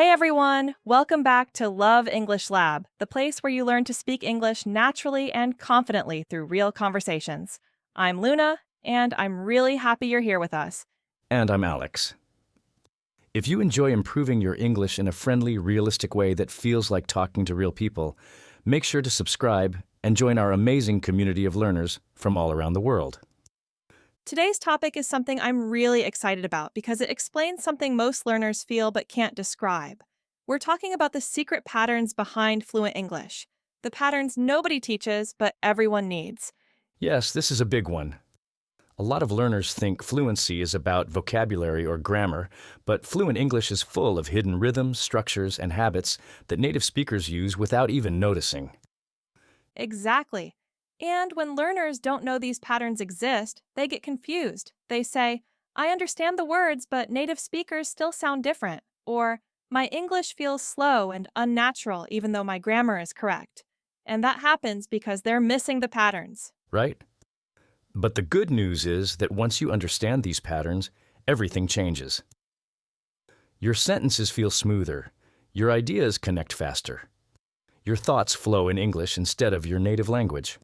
Hey everyone! Welcome back to Love English Lab, the place where you learn to speak English naturally and confidently through real conversations. I'm Luna, and I'm really happy you're here with us. And I'm Alex. If you enjoy improving your English in a friendly, realistic way that feels like talking to real people, make sure to subscribe and join our amazing community of learners from all around the world. Today's topic is something I'm really excited about because it explains something most learners feel but can't describe. We're talking about the secret patterns behind fluent English, the patterns nobody teaches but everyone needs. Yes, this is a big one. A lot of learners think fluency is about vocabulary or grammar, but fluent English is full of hidden rhythms, structures, and habits that native speakers use without even noticing. Exactly. And when learners don't know these patterns exist, they get confused. They say, I understand the words, but native speakers still sound different. Or, my English feels slow and unnatural even though my grammar is correct. And that happens because they're missing the patterns. Right? But the good news is that once you understand these patterns, everything changes. Your sentences feel smoother. Your ideas connect faster. Your thoughts flow in English instead of your native language.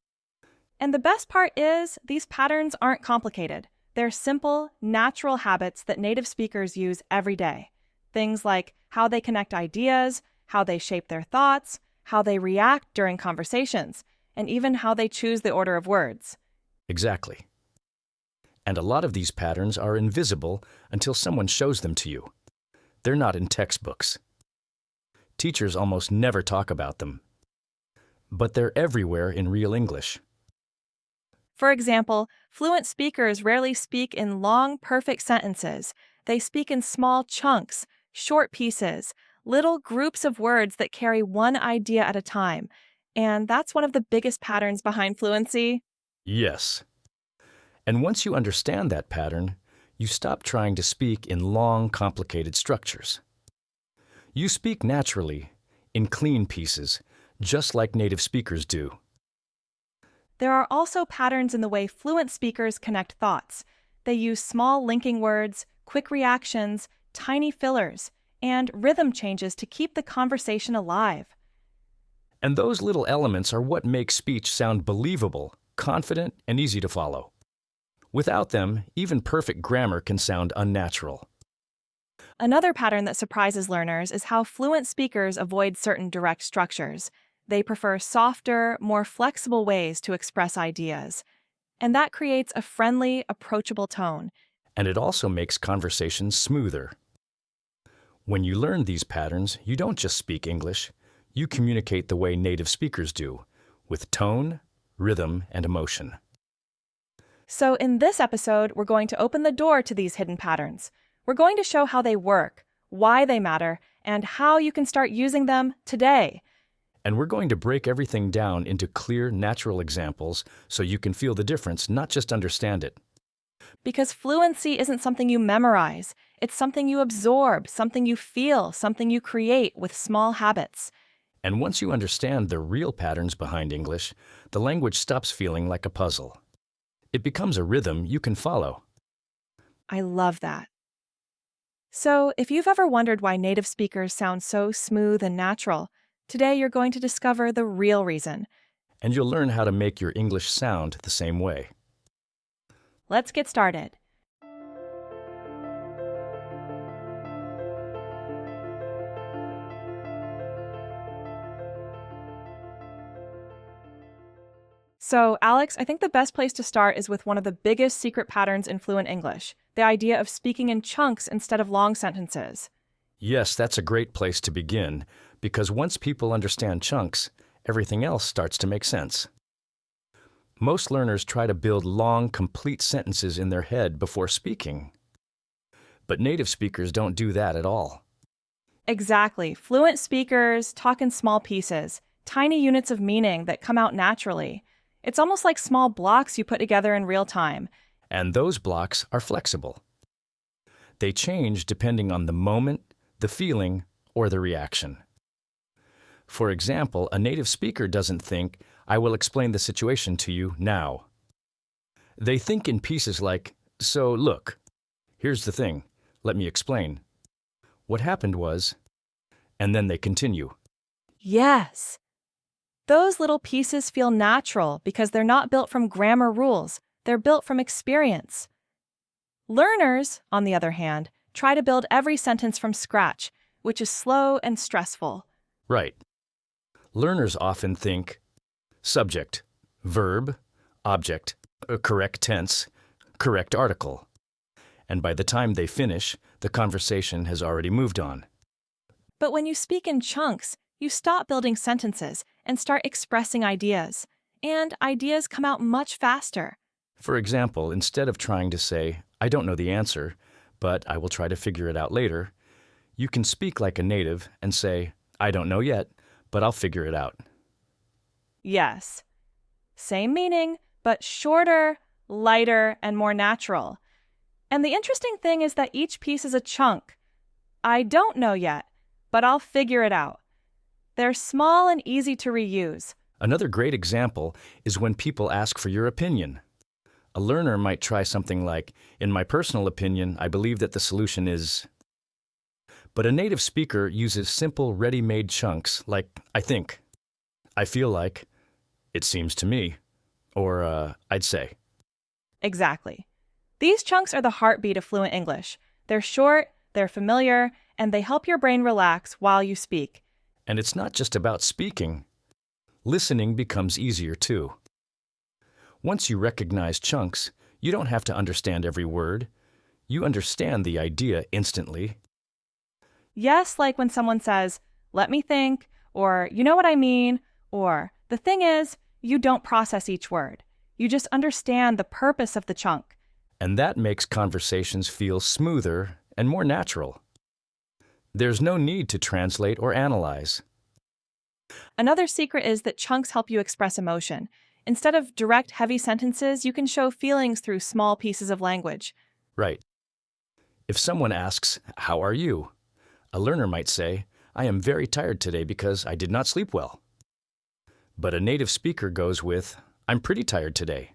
And the best part is, these patterns aren't complicated. They're simple, natural habits that native speakers use every day. Things like how they connect ideas, how they shape their thoughts, how they react during conversations, and even how they choose the order of words. Exactly. And a lot of these patterns are invisible until someone shows them to you. They're not in textbooks. Teachers almost never talk about them. But they're everywhere in real English. For example, fluent speakers rarely speak in long, perfect sentences. They speak in small chunks, short pieces, little groups of words that carry one idea at a time. And that's one of the biggest patterns behind fluency. Yes. And once you understand that pattern, you stop trying to speak in long, complicated structures. You speak naturally, in clean pieces, just like native speakers do. There are also patterns in the way fluent speakers connect thoughts. They use small linking words, quick reactions, tiny fillers, and rhythm changes to keep the conversation alive. And those little elements are what make speech sound believable, confident, and easy to follow. Without them, even perfect grammar can sound unnatural. Another pattern that surprises learners is how fluent speakers avoid certain direct structures. They prefer softer, more flexible ways to express ideas. And that creates a friendly, approachable tone. And it also makes conversations smoother. When you learn these patterns, you don't just speak English, you communicate the way native speakers do, with tone, rhythm, and emotion. So, in this episode, we're going to open the door to these hidden patterns. We're going to show how they work, why they matter, and how you can start using them today. And we're going to break everything down into clear, natural examples so you can feel the difference, not just understand it. Because fluency isn't something you memorize, it's something you absorb, something you feel, something you create with small habits. And once you understand the real patterns behind English, the language stops feeling like a puzzle. It becomes a rhythm you can follow. I love that. So, if you've ever wondered why native speakers sound so smooth and natural, today you're going to discover the real reason. And you'll learn how to make your English sound the same way. Let's get started. So, Alex, I think the best place to start is with one of the biggest secret patterns in fluent English, the idea of speaking in chunks instead of long sentences. Yes, that's a great place to begin, because once people understand chunks, everything else starts to make sense. Most learners try to build long, complete sentences in their head before speaking. But native speakers don't do that at all. Exactly. Fluent speakers talk in small pieces, tiny units of meaning that come out naturally. It's almost like small blocks you put together in real time. And those blocks are flexible. They change depending on the moment, the feeling, or the reaction. For example, a native speaker doesn't think, I will explain the situation to you now. They think in pieces like, so look, here's the thing, let me explain. What happened was, and then they continue. Yes. Those little pieces feel natural because they're not built from grammar rules, they're built from experience. Learners, on the other hand, try to build every sentence from scratch, which is slow and stressful. Right. Learners often think subject, verb, object, correct tense, correct article. And by the time they finish, the conversation has already moved on. But when you speak in chunks, you stop building sentences and start expressing ideas. And ideas come out much faster. For example, instead of trying to say, I don't know the answer, but I will try to figure it out later, you can speak like a native and say, I don't know yet, but I'll figure it out. Yes. Same meaning, but shorter, lighter, and more natural. And the interesting thing is that each piece is a chunk. I don't know yet, but I'll figure it out. They're small and easy to reuse. Another great example is when people ask for your opinion. A learner might try something like, in my personal opinion, I believe that the solution is... But a native speaker uses simple, ready-made chunks like, I think, I feel like, it seems to me, or I'd say. Exactly. These chunks are the heartbeat of fluent English. They're short, they're familiar, and they help your brain relax while you speak. And it's not just about speaking. Listening becomes easier too. Once you recognize chunks, you don't have to understand every word. You understand the idea instantly. Yes, like when someone says, let me think, or you know what I mean, or the thing is, you don't process each word. You just understand the purpose of the chunk. And that makes conversations feel smoother and more natural. There's no need to translate or analyze. Another secret is that chunks help you express emotion. Instead of direct, heavy sentences, you can show feelings through small pieces of language. Right. If someone asks, how are you? A learner might say, I am very tired today because I did not sleep well. But a native speaker goes with, I'm pretty tired today.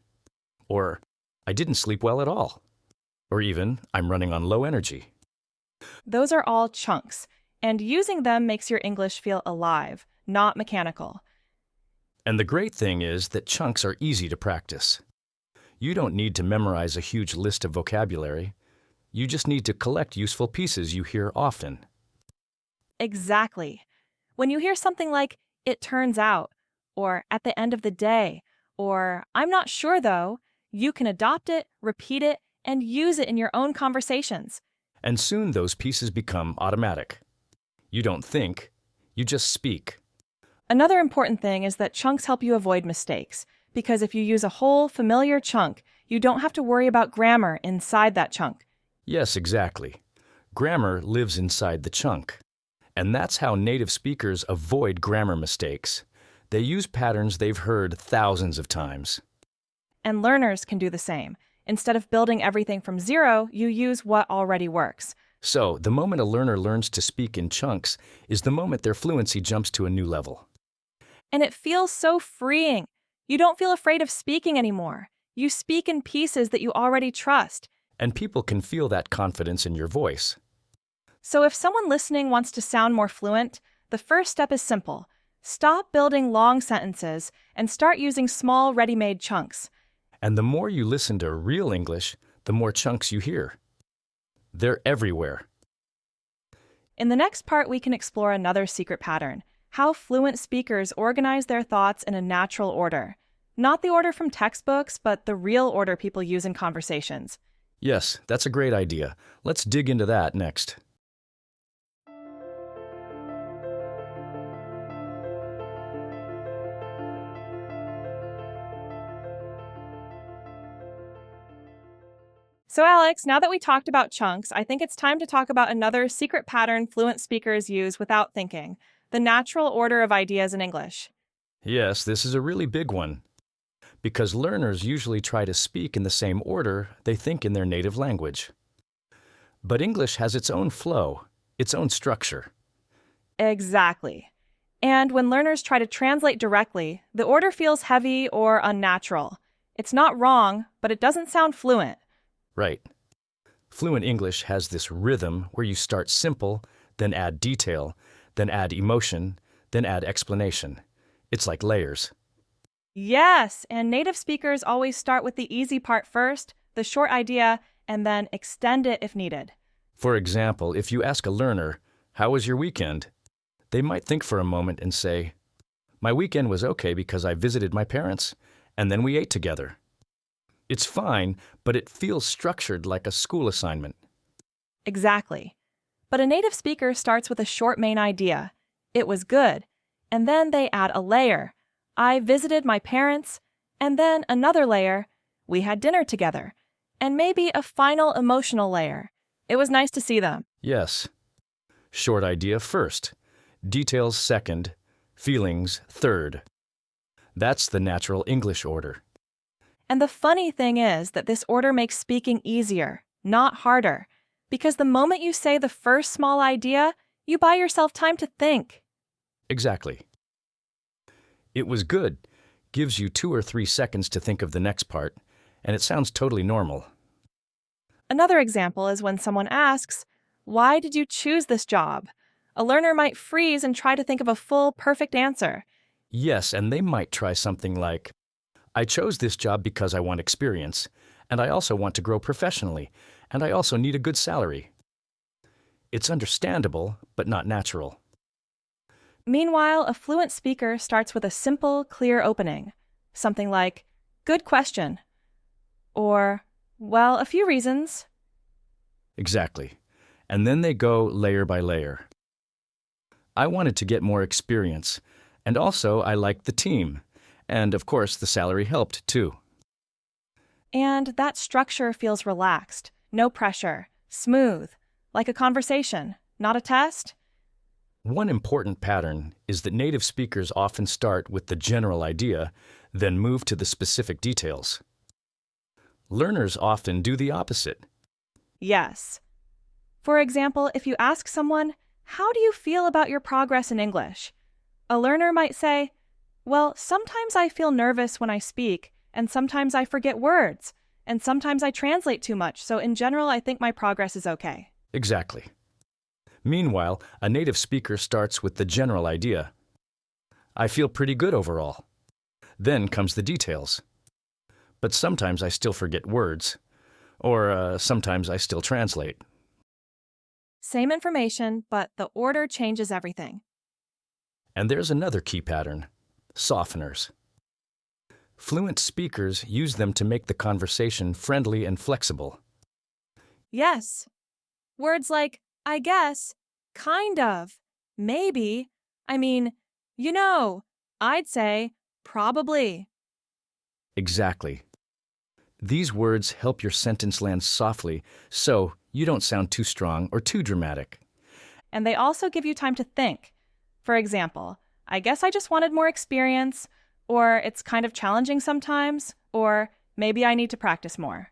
Or, I didn't sleep well at all. Or even, I'm running on low energy. Those are all chunks, and using them makes your English feel alive, not mechanical. And the great thing is that chunks are easy to practice. You don't need to memorize a huge list of vocabulary. You just need to collect useful pieces you hear often. Exactly. When you hear something like, it turns out, or at the end of the day, or I'm not sure though, you can adopt it, repeat it, and use it in your own conversations. And soon those pieces become automatic. You don't think, you just speak. Another important thing is that chunks help you avoid mistakes, because if you use a whole, familiar chunk, you don't have to worry about grammar inside that chunk. Yes, exactly. Grammar lives inside the chunk. And that's how native speakers avoid grammar mistakes. They use patterns they've heard thousands of times. And learners can do the same. Instead of building everything from zero, you use what already works. So, the moment a learner learns to speak in chunks is the moment their fluency jumps to a new level. And it feels so freeing. You don't feel afraid of speaking anymore. You speak in pieces that you already trust. And people can feel that confidence in your voice. So if someone listening wants to sound more fluent, the first step is simple. Stop building long sentences and start using small, ready-made chunks. And the more you listen to real English, the more chunks you hear. They're everywhere. In the next part, we can explore another secret pattern, how fluent speakers organize their thoughts in a natural order. Not the order from textbooks, but the real order people use in conversations. Yes, that's a great idea. Let's dig into that next. So Alex, now that we talked about chunks, I think it's time to talk about another secret pattern fluent speakers use without thinking, the natural order of ideas in English. Yes, this is a really big one. Because learners usually try to speak in the same order they think in their native language. But English has its own flow, its own structure. Exactly. And when learners try to translate directly, the order feels heavy or unnatural. It's not wrong, but it doesn't sound fluent. Right. Fluent English has this rhythm where you start simple, then add detail, then add emotion, then add explanation. It's like layers. Yes, and native speakers always start with the easy part first, the short idea, and then extend it if needed. For example, if you ask a learner, "How was your weekend?" they might think for a moment and say, "My weekend was okay because I visited my parents, and then we ate together." It's fine, but it feels structured like a school assignment. Exactly. But a native speaker starts with a short main idea. It was good. And then they add a layer. I visited my parents. And then another layer. We had dinner together. And maybe a final emotional layer. It was nice to see them. Yes. Short idea first, details second, feelings third. That's the natural English order. And the funny thing is that this order makes speaking easier, not harder. Because the moment you say the first small idea, you buy yourself time to think. Exactly. It was good gives you 2 or 3 seconds to think of the next part, and it sounds totally normal. Another example is when someone asks, "Why did you choose this job?" A learner might freeze and try to think of a full, perfect answer. Yes, and they might try something like, "I chose this job because I want experience, and I also want to grow professionally, and I also need a good salary." It's understandable, but not natural. Meanwhile, a fluent speaker starts with a simple, clear opening. Something like, "Good question." Or, "Well, a few reasons." Exactly. And then they go layer by layer. I wanted to get more experience, and also I liked the team, and of course the salary helped too. And that structure feels relaxed, no pressure, smooth, like a conversation, not a test. One important pattern is that native speakers often start with the general idea, then move to the specific details. Learners often do the opposite. Yes. For example, if you ask someone, "How do you feel about your progress in English?" A learner might say, "Well, sometimes I feel nervous when I speak, and sometimes I forget words, and sometimes I translate too much, so in general, I think my progress is okay." Exactly. Meanwhile, a native speaker starts with the general idea. I feel pretty good overall. Then comes the details. But sometimes I still forget words, or sometimes I still translate. Same information, but the order changes everything. And there's another key pattern, softeners. Fluent speakers use them to make the conversation friendly and flexible. Yes. Words like, "I guess," "kind of," "maybe," I mean, "you know," "I'd say," "probably." Exactly. These words help your sentence land softly so you don't sound too strong or too dramatic. And they also give you time to think. For example, "I guess I just wanted more experience," or "it's kind of challenging sometimes," or "maybe I need to practice more."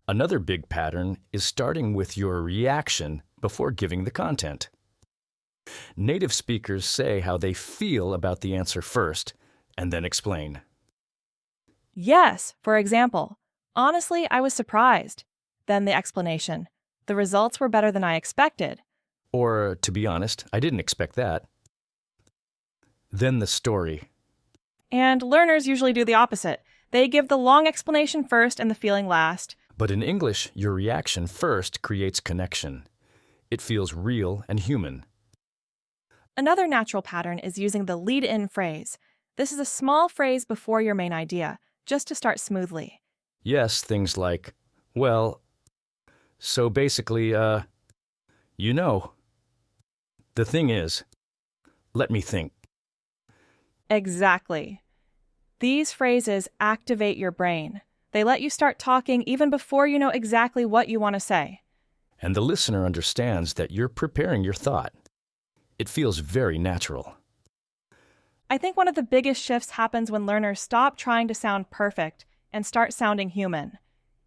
Another big pattern is starting with your reaction before giving the content. Native speakers say how they feel about the answer first and then explain. Yes, for example, "Honestly, I was surprised." Then the explanation, "The results were better than I expected." Or, to be honest, I didn't expect that. Then the story. And learners usually do the opposite. They give the long explanation first and the feeling last. But in English, your reaction first creates connection. It feels real and human. Another natural pattern is using the lead-in phrase. This is a small phrase before your main idea, just to start smoothly. Yes, things like, well, so basically, you know. The thing is, let me think. Exactly. These phrases activate your brain. They let you start talking even before you know exactly what you want to say. And the listener understands that you're preparing your thought. It feels very natural. I think one of the biggest shifts happens when learners stop trying to sound perfect and start sounding human.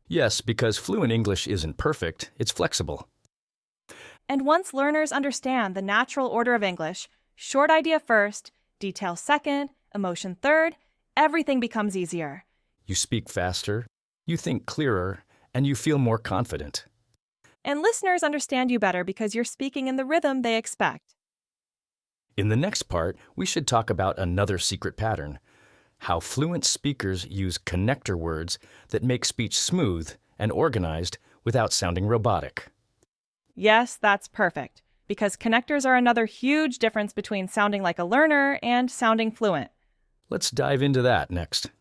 Yes, because fluent English isn't perfect, it's flexible. And once learners understand the natural order of English, short idea first, detail second, emotion third, everything becomes easier. You speak faster, you think clearer, and you feel more confident. And listeners understand you better because you're speaking in the rhythm they expect. In the next part, we should talk about another secret pattern: how fluent speakers use connector words that make speech smooth and organized without sounding robotic. Yes, that's perfect, because connectors are another huge difference between sounding like a learner and sounding fluent. Let's dive into that next.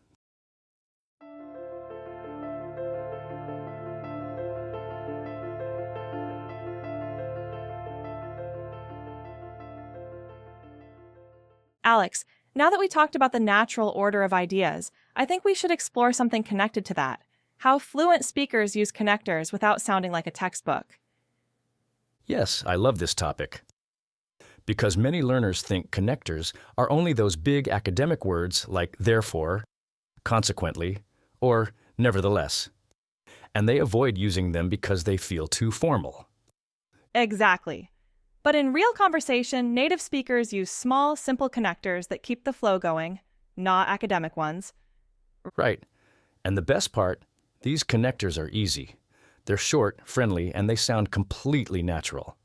Alex, now that we talked about the natural order of ideas, I think we should explore something connected to that: how fluent speakers use connectors without sounding like a textbook. Yes, I love this topic, because many learners think connectors are only those big academic words like therefore, consequently, or nevertheless, and they avoid using them because they feel too formal. Exactly. But in real conversation, native speakers use small, simple connectors that keep the flow going, not academic ones. Right. And the best part, these connectors are easy. They're short, friendly, and they sound completely natural.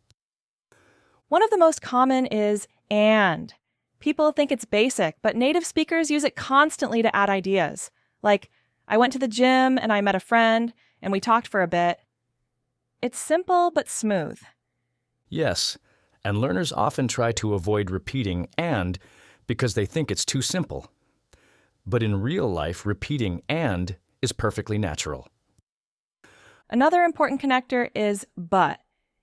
One of the most common is and. People think it's basic, but native speakers use it constantly to add ideas. Like, I went to the gym and I met a friend and we talked for a bit. It's simple but smooth. Yes, and learners often try to avoid repeating and because they think it's too simple. But in real life, repeating and is perfectly natural. Another important connector is but.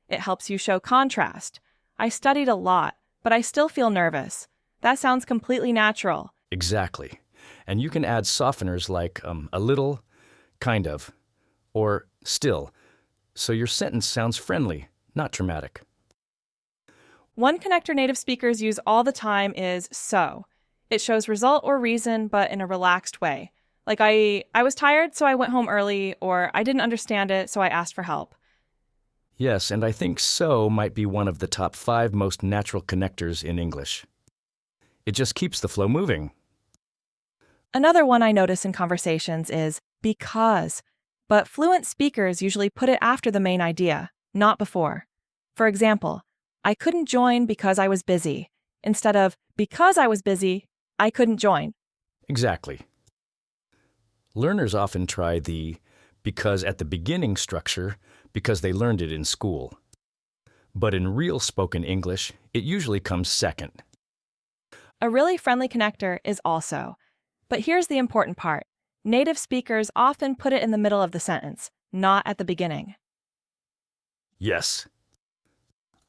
It helps you show contrast. I studied a lot, but I still feel nervous. That sounds completely natural. Exactly. And you can add softeners like a little, kind of, or still, so your sentence sounds friendly, not dramatic. One connector native speakers use all the time is so. It shows result or reason, but in a relaxed way. Like, I was tired, so I went home early, or I didn't understand it, so I asked for help. Yes, and I think so might be one of the top 5 most natural connectors in English. It just keeps the flow moving. Another one I notice in conversations is because, but fluent speakers usually put it after the main idea, not before. For example, I couldn't join because I was busy, instead of because I was busy, I couldn't join. Exactly. Learners often try the because at the beginning structure because they learned it in school. But in real spoken English, it usually comes second. A really friendly connector is also. But here's the important part: native speakers often put it in the middle of the sentence, not at the beginning. Yes.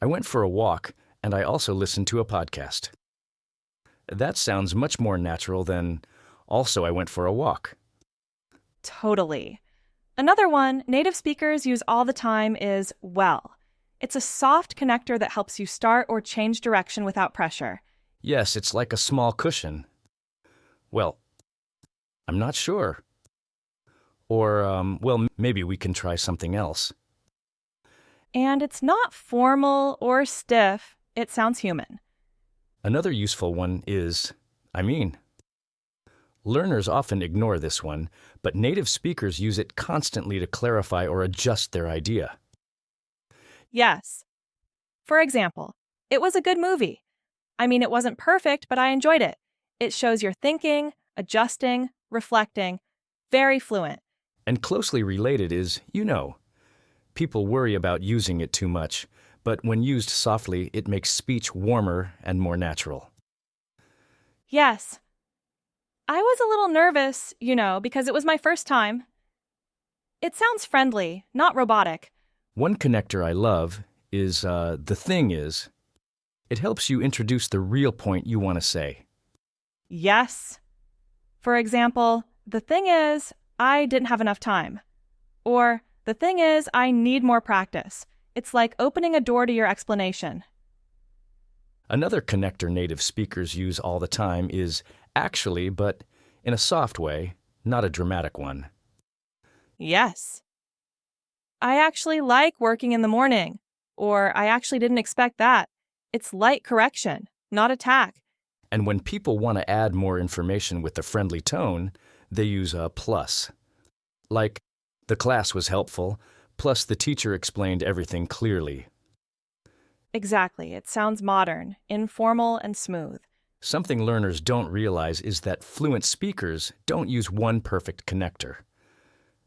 I went for a walk, and I also listened to a podcast. That sounds much more natural than also I went for a walk. Totally. Another one native speakers use all the time is well. It's a soft connector that helps you start or change direction without pressure. Yes, it's like a small cushion. Well, I'm not sure. Or, well, maybe we can try something else. And it's not formal or stiff, it sounds human. Another useful one is, I mean. Learners often ignore this one, but native speakers use it constantly to clarify or adjust their idea. Yes. For example, it was a good movie. I mean, it wasn't perfect, but I enjoyed it. It shows you're thinking, adjusting, reflecting. Very fluent. And closely related is, people worry about using it too much, but when used softly, it makes speech warmer and more natural. Yes. I was a little nervous, because it was my first time. It sounds friendly, not robotic. One connector I love is the thing is. It helps you introduce the real point you want to say. Yes. For example, the thing is, I didn't have enough time. Or, the thing is, I need more practice. It's like opening a door to your explanation. Another connector native speakers use all the time is actually, but in a soft way, not a dramatic one. Yes. I actually like working in the morning. Or, I actually didn't expect that. It's light correction, not attack. And when people want to add more information with a friendly tone, they use a plus. Like, the class was helpful, plus the teacher explained everything clearly. Exactly. It sounds modern, informal, and smooth. Something learners don't realize is that fluent speakers don't use one perfect connector.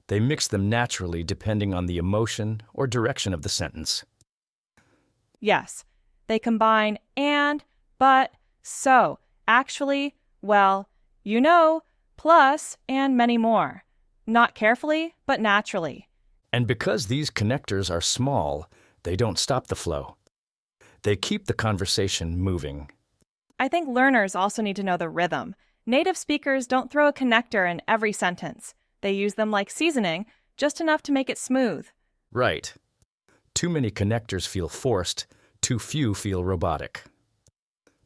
They mix them naturally depending on the emotion or direction of the sentence. Yes, they combine and, but, so, actually, well, you know, plus, and many more. Not carefully, but naturally. And because these connectors are small, they don't stop the flow. They keep the conversation moving. I think learners also need to know the rhythm. Native speakers don't throw a connector in every sentence. They use them like seasoning, just enough to make it smooth. Right. Too many connectors feel forced, too few feel robotic.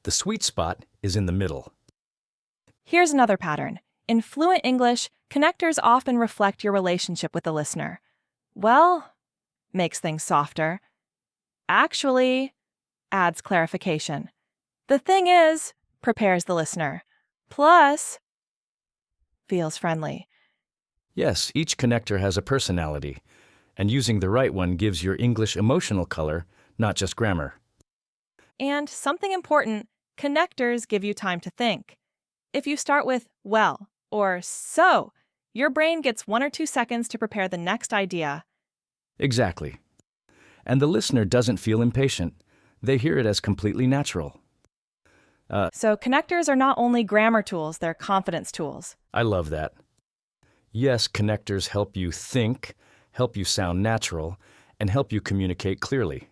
The sweet spot is in the middle. Here's another pattern. In fluent English, connectors often reflect your relationship with the listener. Well, makes things softer. Actually, adds clarification. The thing is, prepares the listener. Plus, feels friendly. Yes, each connector has a personality, and using the right one gives your English emotional color, not just grammar. And something important, connectors give you time to think. If you start with well or so, your brain gets 1 or 2 seconds to prepare the next idea. Exactly. And the listener doesn't feel impatient. They hear it as completely natural. So connectors are not only grammar tools, they're confidence tools. I love that. Yes, connectors help you think, help you sound natural, and help you communicate clearly.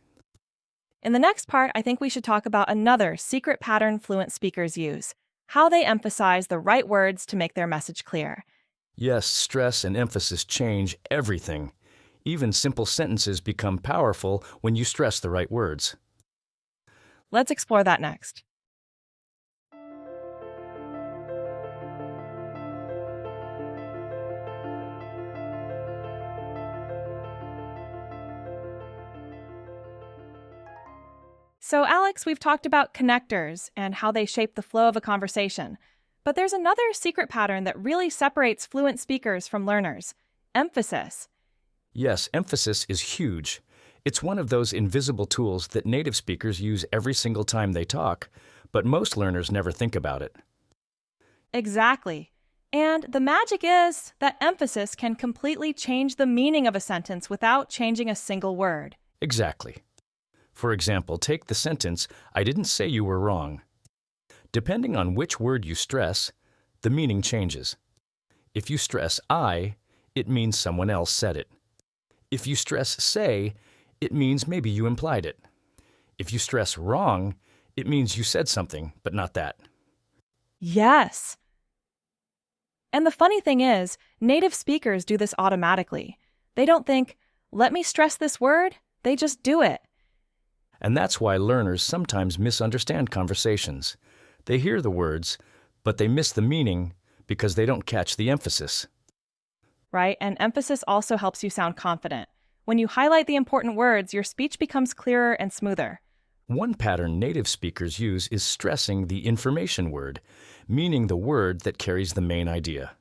In the next part, I think we should talk about another secret pattern fluent speakers use, how they emphasize the right words to make their message clear. Yes, stress and emphasis change everything. Even simple sentences become powerful when you stress the right words. Let's explore that next. So, Alex, we've talked about connectors and how they shape the flow of a conversation. But there's another secret pattern that really separates fluent speakers from learners: emphasis. Yes, emphasis is huge. It's one of those invisible tools that native speakers use every single time they talk, but most learners never think about it. Exactly. And the magic is that emphasis can completely change the meaning of a sentence without changing a single word. Exactly. For example, take the sentence, "I didn't say you were wrong." Depending on which word you stress, the meaning changes. If you stress I, it means someone else said it. If you stress say, it means maybe you implied it. If you stress wrong, it means you said something, but not that. Yes. And the funny thing is, native speakers do this automatically. They don't think, let me stress this word. They just do it. And that's why learners sometimes misunderstand conversations. They hear the words, but they miss the meaning because they don't catch the emphasis. Right? And emphasis also helps you sound confident. When you highlight the important words, your speech becomes clearer and smoother. One pattern native speakers use is stressing the information word, meaning the word that carries the main idea.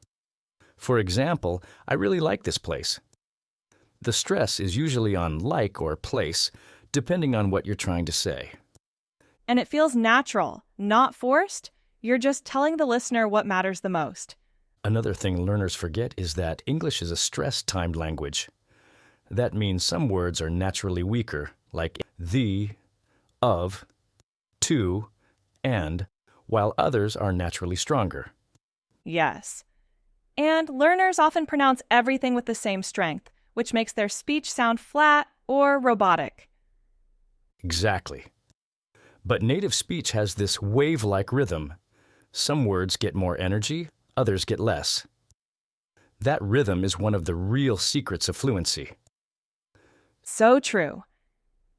For example, I really like this place. The stress is usually on like or place, depending on what you're trying to say. And it feels natural, not forced. You're just telling the listener what matters the most. Another thing learners forget is that English is a stress-timed language. That means some words are naturally weaker, like the, of, to, and, while others are naturally stronger. Yes. And learners often pronounce everything with the same strength, which makes their speech sound flat or robotic. Exactly. But native speech has this wave-like rhythm. Some words get more energy, others get less. That rhythm is one of the real secrets of fluency. So true.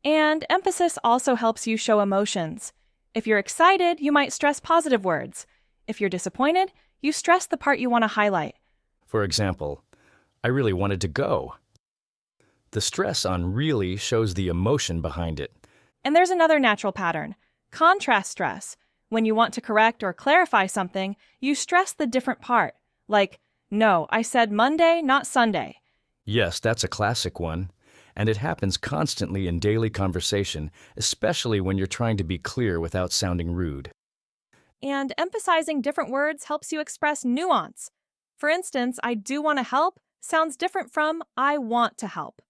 And emphasis also helps you show emotions. If you're excited, you might stress positive words. If you're disappointed, you stress the part you want to highlight. For example, I really wanted to go. The stress on really shows the emotion behind it. And there's another natural pattern: contrast stress. When you want to correct or clarify something, you stress the different part. Like, no, I said Monday, not Sunday. Yes, that's a classic one. and it happens constantly in daily conversation, especially when you're trying to be clear without sounding rude. And emphasizing different words helps you express nuance. For instance, I do want to help sounds different from I want to help.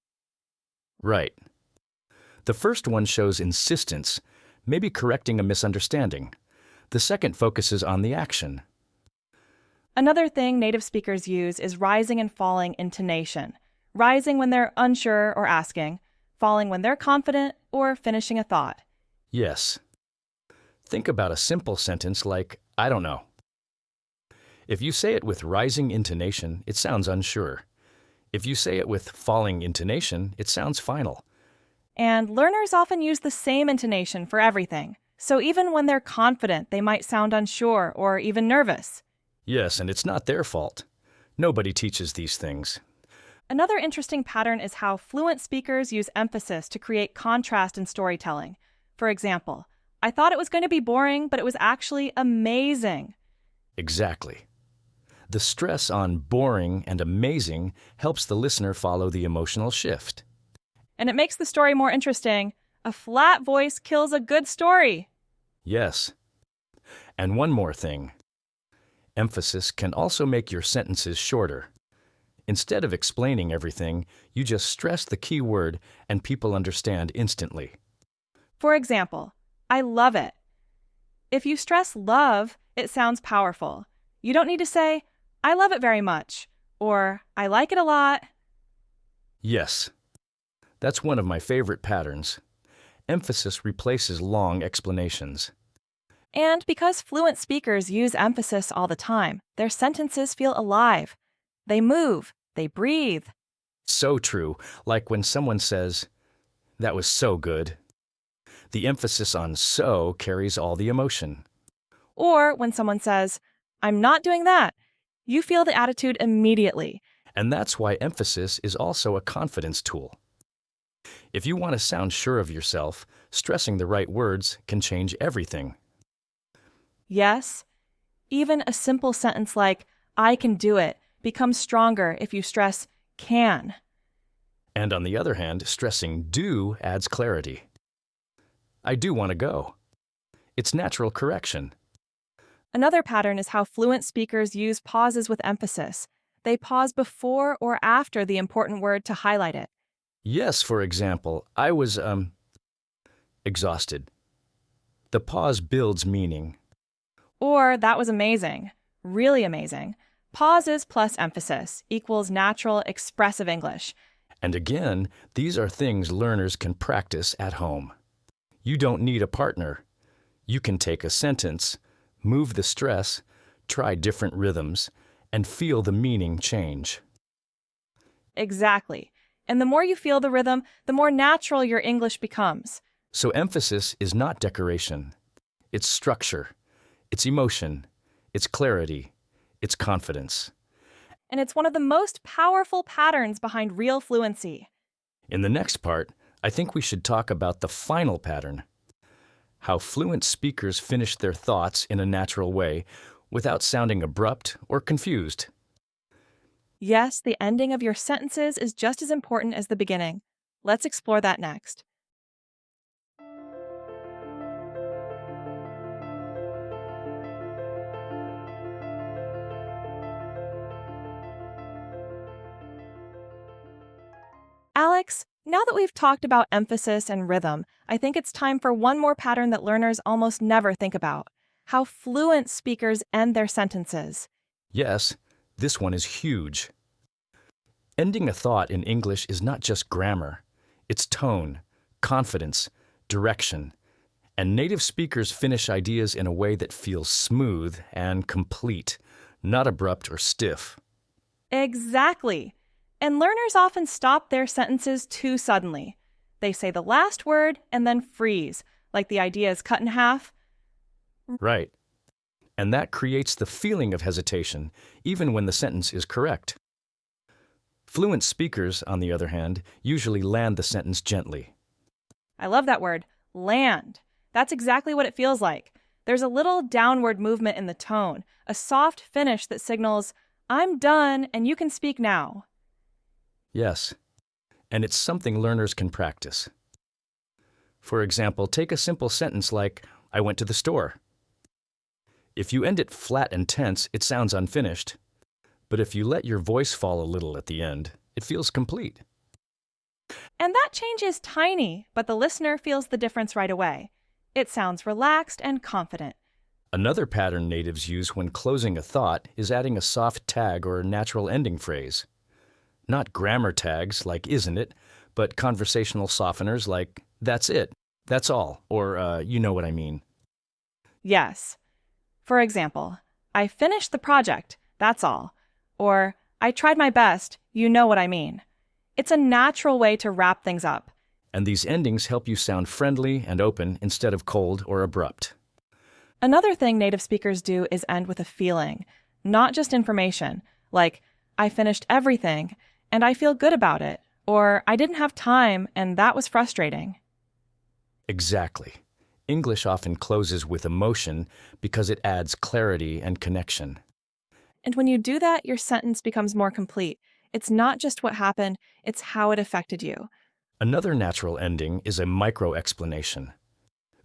Right. The first one shows insistence, maybe correcting a misunderstanding. The second focuses on the action. Another thing native speakers use is rising and falling intonation. Rising when they're unsure or asking, falling when they're confident or finishing a thought. Yes. Think about a simple sentence like, I don't know. If you say it with rising intonation, it sounds unsure. If you say it with falling intonation, it sounds final. And learners often use the same intonation for everything. So even when they're confident, they might sound unsure or even nervous. Yes, and it's not their fault. Nobody teaches these things. Another interesting pattern is how fluent speakers use emphasis to create contrast in storytelling. For example, I thought it was going to be boring, but it was actually amazing. Exactly. The stress on boring and amazing helps the listener follow the emotional shift. And it makes the story more interesting. A flat voice kills a good story. Yes. And one more thing. Emphasis can also make your sentences shorter. Instead of explaining everything, you just stress the key word and people understand instantly. For example, I love it. If you stress love, it sounds powerful. You don't need to say, I love it very much, or I like it a lot. Yes. That's one of my favorite patterns. Emphasis replaces long explanations. And because fluent speakers use emphasis all the time, their sentences feel alive. They move, they breathe. So true, like when someone says, that was so good. The emphasis on so carries all the emotion. Or when someone says, I'm not doing that, you feel the attitude immediately. And that's why emphasis is also a confidence tool. If you want to sound sure of yourself, stressing the right words can change everything. Yes, even a simple sentence like, I can do it, becomes stronger if you stress can. And on the other hand, stressing do adds clarity. I do want to go. It's natural correction. Another pattern is how fluent speakers use pauses with emphasis. They pause before or after the important word to highlight it. Yes, for example, I was, exhausted. The pause builds meaning. Or that was amazing, really amazing. Pauses plus emphasis equals natural, expressive English. And again, these are things learners can practice at home. You don't need a partner. You can take a sentence, move the stress, try different rhythms, and feel the meaning change. Exactly. And the more you feel the rhythm, the more natural your English becomes. So emphasis is not decoration. It's structure. It's emotion. It's clarity. It's confidence. And it's one of the most powerful patterns behind real fluency. In the next part, I think we should talk about the final pattern. How fluent speakers finish their thoughts in a natural way without sounding abrupt or confused. Yes, the ending of your sentences is just as important as the beginning. Let's explore that next. Alex, now that we've talked about emphasis and rhythm, I think it's time for one more pattern that learners almost never think about: how fluent speakers end their sentences. Yes, this one is huge. Ending a thought in English is not just grammar. It's tone, confidence, direction. And native speakers finish ideas in a way that feels smooth and complete, not abrupt or stiff. Exactly. And learners often stop their sentences too suddenly. They say the last word and then freeze, like the idea is cut in half. Right. And that creates the feeling of hesitation, even when the sentence is correct. Fluent speakers, on the other hand, usually land the sentence gently. I love that word, land. That's exactly what it feels like. There's a little downward movement in the tone, a soft finish that signals, I'm done and you can speak now. Yes. and it's something learners can practice. For example, take a simple sentence like, I went to the store. If you end it flat and tense, it sounds unfinished. But if you let your voice fall a little at the end, it feels complete. And that change is tiny, but the listener feels the difference right away. It sounds relaxed and confident. Another pattern natives use when closing a thought is adding a soft tag or natural ending phrase. Not grammar tags like isn't it, but conversational softeners like that's it, that's all, or you know what I mean. Yes. For example, I finished the project, that's all. Or I tried my best, you know what I mean. It's a natural way to wrap things up. And these endings help you sound friendly and open instead of cold or abrupt. Another thing native speakers do is end with a feeling, not just information, like, I finished everything, and I feel good about it, or I didn't have time, and that was frustrating. Exactly. English often closes with emotion because it adds clarity and connection. And when you do that, your sentence becomes more complete. It's not just what happened, it's how it affected you. Another natural ending is a micro-explanation.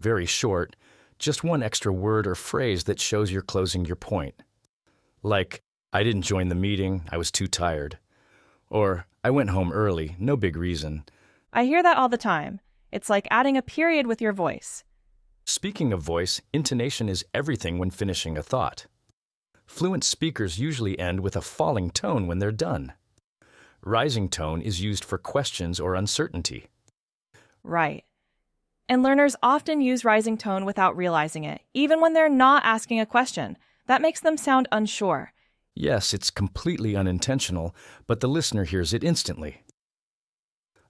Very short, just one extra word or phrase that shows you're closing your point. Like, I didn't join the meeting, I was too tired. Or, I went home early, no big reason. I hear that all the time. It's like adding a period with your voice. Speaking of voice, intonation is everything when finishing a thought. Fluent speakers usually end with a falling tone when they're done. Rising tone is used for questions or uncertainty. Right. And learners often use rising tone without realizing it, even when they're not asking a question. That makes them sound unsure. Yes, it's completely unintentional, but the listener hears it instantly.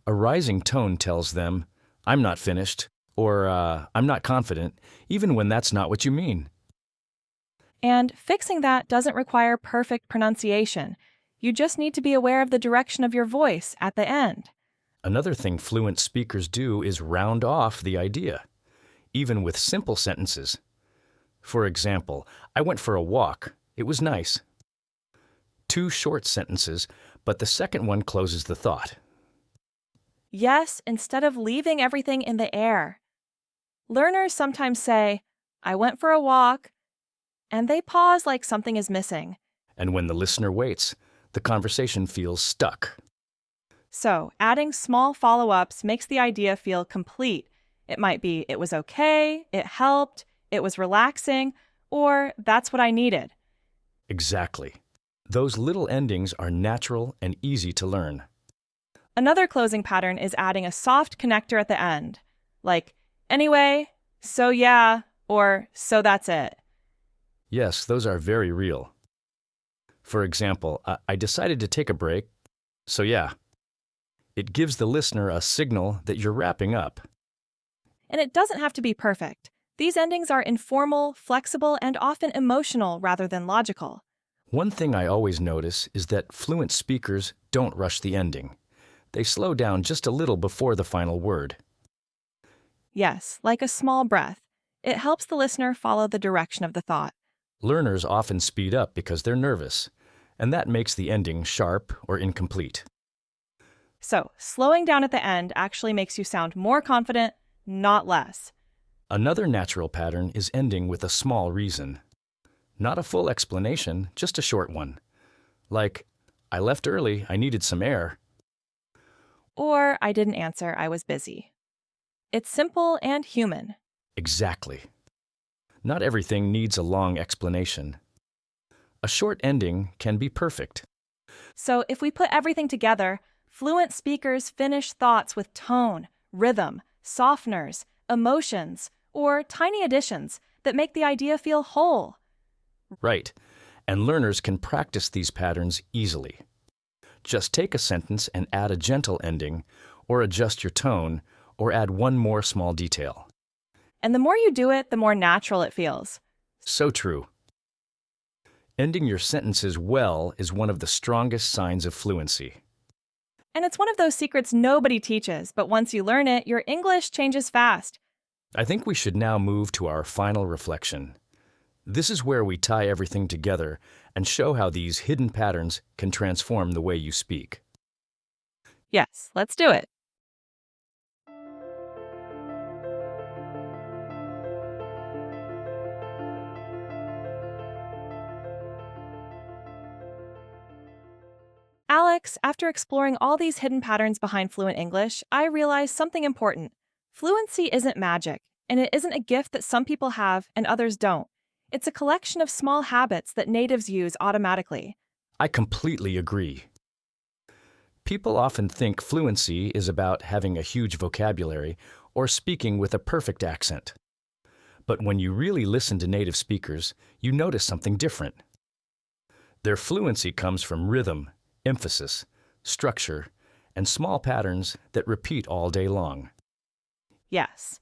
A rising tone tells them, I'm not finished, or I'm not confident, even when that's not what you mean. And fixing that doesn't require perfect pronunciation. You just need to be aware of the direction of your voice at the end. Another thing fluent speakers do is round off the idea, even with simple sentences. For example, I went for a walk. It was nice. Two short sentences, but the second one closes the thought. Yes, instead of leaving everything in the air. Learners sometimes say, I went for a walk, and they pause like something is missing. And when the listener waits, the conversation feels stuck. So, adding small follow-ups makes the idea feel complete. It might be, it was okay, it helped, it was relaxing, or that's what I needed. Exactly. Those little endings are natural and easy to learn. Another closing pattern is adding a soft connector at the end, like, anyway, so yeah, or so that's it. Yes, those are very real. For example, I decided to take a break, so yeah. It gives the listener a signal that you're wrapping up. And it doesn't have to be perfect. These endings are informal, flexible, and often emotional rather than logical. One thing I always notice is that fluent speakers don't rush the ending. They slow down just a little before the final word. Yes, like a small breath. It helps the listener follow the direction of the thought. Learners often speed up because they're nervous, and that makes the ending sharp or incomplete. So, slowing down at the end actually makes you sound more confident, not less. Another natural pattern is ending with a small reason. Not a full explanation, just a short one. Like, I left early, I needed some air. Or, I didn't answer, I was busy. It's simple and human. Exactly. Not everything needs a long explanation. A short ending can be perfect. So, if we put everything together, fluent speakers finish thoughts with tone, rhythm, softeners, emotions, or tiny additions that make the idea feel whole. Right. And learners can practice these patterns easily. Just take a sentence and add a gentle ending, or adjust your tone, or add one more small detail. And the more you do it, the more natural it feels. So true. Ending your sentences well is one of the strongest signs of fluency. And it's one of those secrets nobody teaches, but once you learn it, your English changes fast. I think we should now move to our final reflection. This is where we tie everything together and show how these hidden patterns can transform the way you speak. Yes, let's do it. Alex, after exploring all these hidden patterns behind fluent English, I realized something important. Fluency isn't magic, and it isn't a gift that some people have and others don't. It's a collection of small habits that natives use automatically. I completely agree. People often think fluency is about having a huge vocabulary or speaking with a perfect accent. But when you really listen to native speakers, you notice something different. Their fluency comes from rhythm, emphasis, structure, and small patterns that repeat all day long. Yes.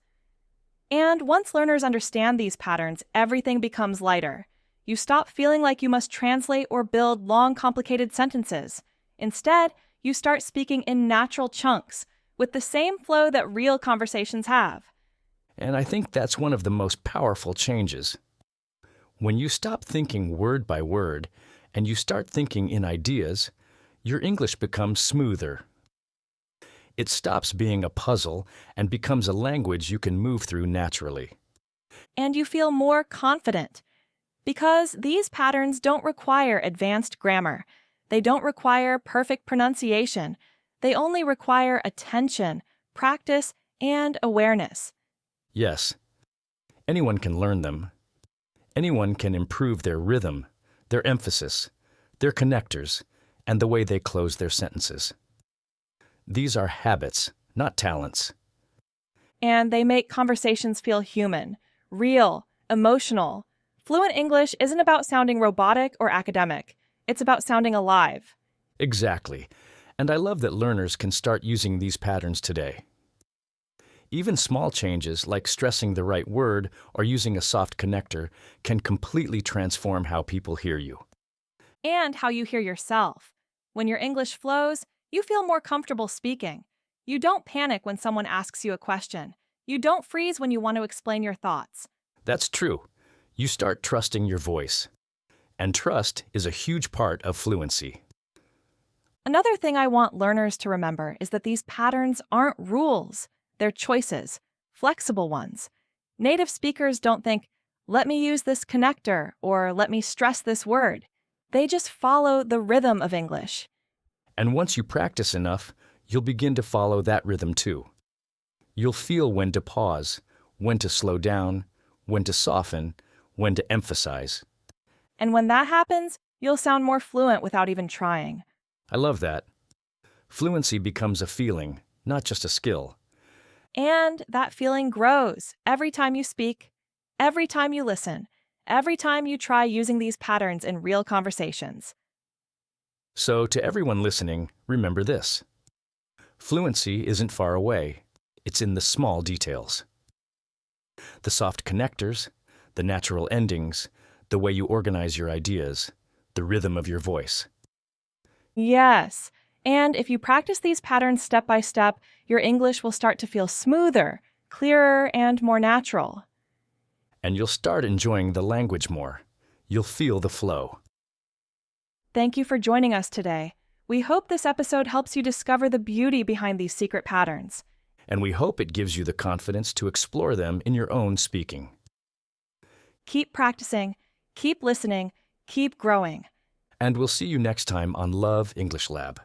And once learners understand these patterns, everything becomes lighter. You stop feeling like you must translate or build long, complicated sentences. Instead, you start speaking in natural chunks, with the same flow that real conversations have. And I think that's one of the most powerful changes. When you stop thinking word by word and you start thinking in ideas, your English becomes smoother. It stops being a puzzle and becomes a language you can move through naturally. And you feel more confident. Because these patterns don't require advanced grammar. They don't require perfect pronunciation. They only require attention, practice, and awareness. Yes, anyone can learn them. Anyone can improve their rhythm, their emphasis, their connectors, and the way they close their sentences. These are habits, not talents. And they make conversations feel human, real, emotional. Fluent English isn't about sounding robotic or academic. It's about sounding alive. Exactly. And I love that learners can start using these patterns today. Even small changes like stressing the right word or using a soft connector can completely transform how people hear you. And how you hear yourself. When your English flows, you feel more comfortable speaking. You don't panic when someone asks you a question. You don't freeze when you want to explain your thoughts. That's true. You start trusting your voice. And trust is a huge part of fluency. Another thing I want learners to remember is that these patterns aren't rules, they're choices, flexible ones. Native speakers don't think, let me use this connector or let me stress this word. They just follow the rhythm of English. And once you practice enough, you'll begin to follow that rhythm too. You'll feel when to pause, when to slow down, when to soften, when to emphasize. And when that happens, you'll sound more fluent without even trying. I love that. Fluency becomes a feeling, not just a skill. And that feeling grows every time you speak, every time you listen, every time you try using these patterns in real conversations. So, to everyone listening, remember this. Fluency isn't far away. It's in the small details. The soft connectors, the natural endings, the way you organize your ideas, the rhythm of your voice. Yes. And if you practice these patterns step by step, your English will start to feel smoother, clearer, and more natural. And you'll start enjoying the language more. You'll feel the flow. Thank you for joining us today. We hope this episode helps you discover the beauty behind these secret patterns. And we hope it gives you the confidence to explore them in your own speaking. Keep practicing, keep listening, keep growing. And we'll see you next time on Love English Lab.